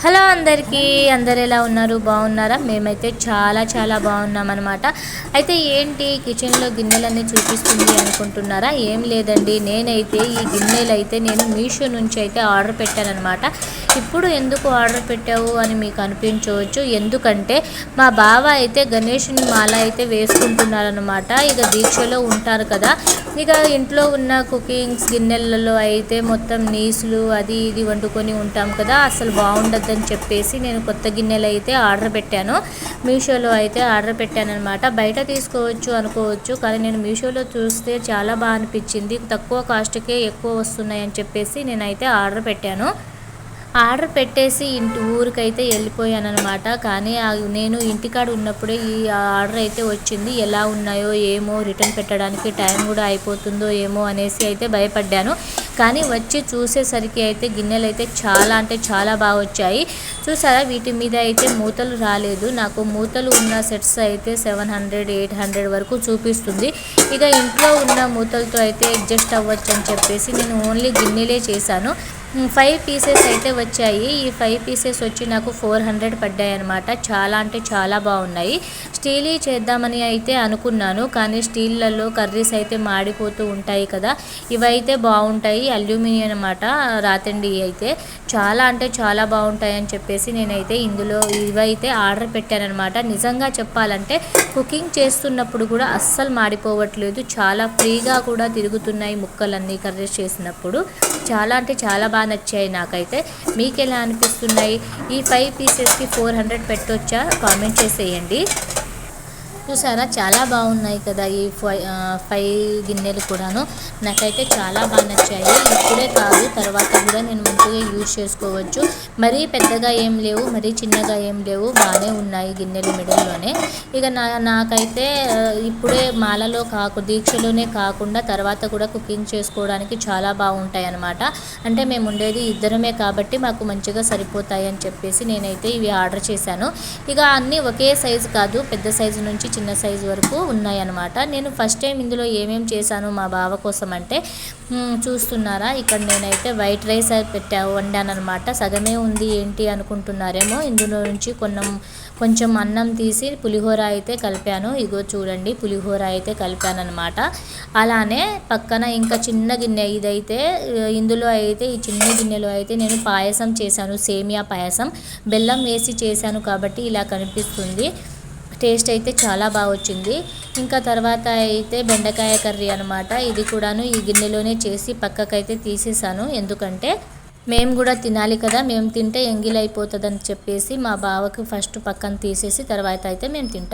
Hello అందరికీ, అందరు ఎలా ఉన్నారు? బాగున్నారా? మేమైతే చాలా బాగున్నామన్నమాట. అయితే ఏంటి కిచెన్లో గిన్నెలన్నీ చూపిస్తుంది అనుకుంటున్నారా? ఏం లేదండి, నేనైతే ఈ గిన్నెలు అయితే నేను మీషో నుంచి అయితే ఆర్డర్ పెట్టానన్నమాట. ఇప్పుడు ఎందుకు ఆర్డర్ పెట్టావు అని మీకు అనిపించవచ్చు. ఎందుకంటే మా బావ అయితే గణేషుని మాల అయితే వేసుకుంటున్నారనమాట. ఇక దీక్షలో ఉంటారు కదా, ఇక ఇంట్లో ఉన్న కుకింగ్స్ గిన్నెలలో అయితే మొత్తం నీసులు అది ఇది వండుకొని ఉంటాం కదా, అసలు బాగుండద్దని చెప్పేసి నేను కొత్త గిన్నెలు అయితే ఆర్డర్ పెట్టాను. మీషోలో అయితే ఆర్డర్ పెట్టానమాట. బయట తీసుకోవచ్చు అనుకోవచ్చు, కానీ నేను మీషోలో చూస్తే చాలా బాగా అనిపించింది. తక్కువ కాస్ట్కే ఎక్కువ వస్తున్నాయి అని చెప్పేసి నేనైతే ఆర్డర్ పెట్టాను. ఆర్డర్ పెట్టేసి ఊరికైతే వెళ్ళిపోయానమాట. కానీ నేను ఇంటికాడ ఉన్నప్పుడే ఈ ఆర్డర్ అయితే వచ్చింది. ఎలా ఉన్నాయో ఏమో, రిటర్న్ పెట్టడానికి టైం కూడా అయిపోతుందో ఏమో అనేసి అయితే భయపడ్డాను. కానీ వచ్చి చూసేసరికి అయితే గిన్నెలు అయితే చాలా బాగా వచ్చాయి. చూసారా, వీటి మీద అయితే మూతలు రాలేదు. నాకు మూతలు ఉన్న సెట్స్ అయితే 700-800 వరకు చూపిస్తుంది. ఇక ఇంట్లో ఉన్న మూతలతో అయితే అడ్జస్ట్ అవ్వచ్చు అని చెప్పేసి నేను ఓన్లీ గిన్నెలే చేశాను. 5 పీసెస్ అయితే వచ్చాయి. ఈ 5 పీసెస్ వచ్చి నాకు 400 పడ్డాయి అనమాట. చాలా బాగున్నాయి. స్టీలీ చేద్దామని అయితే అనుకున్నాను, కానీ స్టీల్లలో కర్రీస్ అయితే మాడిపోతూ ఉంటాయి కదా, ఇవైతే బాగుంటాయి. అల్యూమినియం అనమాట, రాతండి అయితే చాలా బాగుంటాయి అని చెప్పేసి నేనైతే ఇందులో ఇవైతే ఆర్డర్ పెట్టానమాట. నిజంగా చెప్పాలంటే కుకింగ్ చేస్తున్నప్పుడు కూడా అస్సలు మాడిపోవట్లేదు. చాలా ఫ్రీగా కూడా తిరుగుతున్నాయి ముక్కలన్నీ కర్రీస్ చేసినప్పుడు. చాలా బాగా నచ్చాయి నాకైతే. మీకు ఎలా అనిపిస్తున్నాయి? ఈ 5 పీసెస్కి 400 పెట్టొచ్చా? కామెంట్ చేసేయండి. చూసారా, చాలా బాగున్నాయి కదా ఈ 5 గిన్నెలు కూడాను. నాకైతే చాలా బాగా నచ్చాయి. ఇప్పుడే కాదు, తర్వాత కూడా నేను మంచిగా యూజ్ చేసుకోవచ్చు. మరీ పెద్దగా ఏం లేవు, మరీ చిన్నగా ఏం లేవు, బాగానే ఉన్నాయి గిన్నెలు మిడిల్లోనే. ఇక నాకైతే ఇప్పుడే మాలలో దీక్షలోనే కాకుండా తర్వాత కూడా కుకింగ్ చేసుకోవడానికి చాలా బాగుంటాయి అన్నమాట. అంటే మేము ఉండేది ఇద్దరమే కాబట్టి మాకు మంచిగా సరిపోతాయి అని చెప్పేసి నేనైతే ఇవి ఆర్డర్ చేశాను. ఇక అన్నీ ఒకే సైజు కాదు, పెద్ద సైజు నుంచి చిన్న సైజు వరకు ఉన్నాయన్నమాట. నేను ఫస్ట్ టైం ఇందులో ఏమేమి చేశాను మా బావ కోసం అంటే, చూస్తున్నారా, ఇక్కడ నేనైతే వైట్ రైస్ వండానమాట. సగమే ఉంది ఏంటి అనుకుంటున్నారేమో. ఇందులో నుంచి కొంచెం అన్నం తీసి పులిహోర అయితే కలిపాను. ఇగో చూడండి, పులిహోర అయితే కలిపానమాట. అలానే పక్కన ఇంకా చిన్న గిన్నె ఇదైతే, ఇందులో అయితే ఈ చిన్న గిన్నెలో అయితే నేను పాయసం చేశాను. సేమియా పాయసం బెల్లం వేసి చేశాను కాబట్టి ఇలా కనిపిస్తుంది. టేస్ట్ అయితే చాలా బాగా వచ్చింది. ఇంకా తర్వాత అయితే బెండకాయ కర్రీ అనమాట. ఇది కూడాను ఈ గిన్నెలోనే చేసి పక్కకైతే తీసేసాను. ఎందుకంటే మేము కూడా తినాలి కదా, మేము తింటే ఎంగిలైపోతుందని చెప్పేసి మా బావకి ఫస్ట్ పక్కన తీసేసి తర్వాత అయితే మేము తింటాం.